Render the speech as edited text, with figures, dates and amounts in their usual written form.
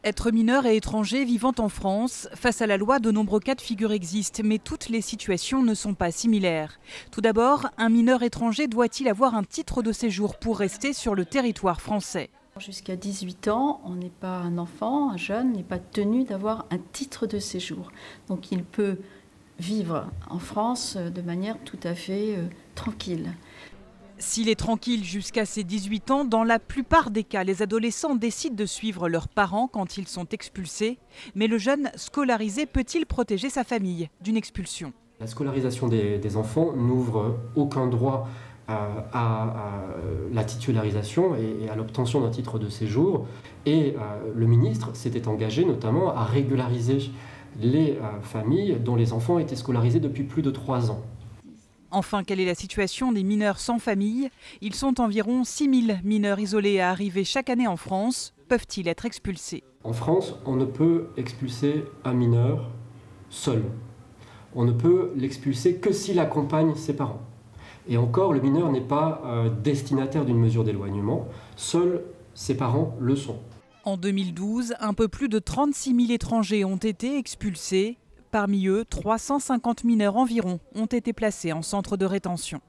Être mineur et étranger vivant en France, face à la loi, de nombreux cas de figure existent, mais toutes les situations ne sont pas similaires. Tout d'abord, un mineur étranger doit-il avoir un titre de séjour pour rester sur le territoire français? Jusqu'à 18 ans, on n'est pas un enfant, un jeune n'est pas tenu d'avoir un titre de séjour. Donc il peut vivre en France de manière tout à fait tranquille. S'il est tranquille jusqu'à ses 18 ans, dans la plupart des cas, les adolescents décident de suivre leurs parents quand ils sont expulsés. Mais le jeune scolarisé peut-il protéger sa famille d'une expulsion? La scolarisation des enfants n'ouvre aucun droit à la titularisation et à l'obtention d'un titre de séjour. Et le ministre s'était engagé notamment à régulariser les familles dont les enfants étaient scolarisés depuis plus de 3 ans. Enfin, quelle est la situation des mineurs sans famille? Ils sont environ 6 000 mineurs isolés à arriver chaque année en France. Peuvent-ils être expulsés? En France, on ne peut expulser un mineur seul. On ne peut l'expulser que s'il accompagne ses parents. Et encore, le mineur n'est pas destinataire d'une mesure d'éloignement. Seuls ses parents le sont. En 2012, un peu plus de 36 000 étrangers ont été expulsés. Parmi eux, 350 mineurs environ ont été placés en centre de rétention.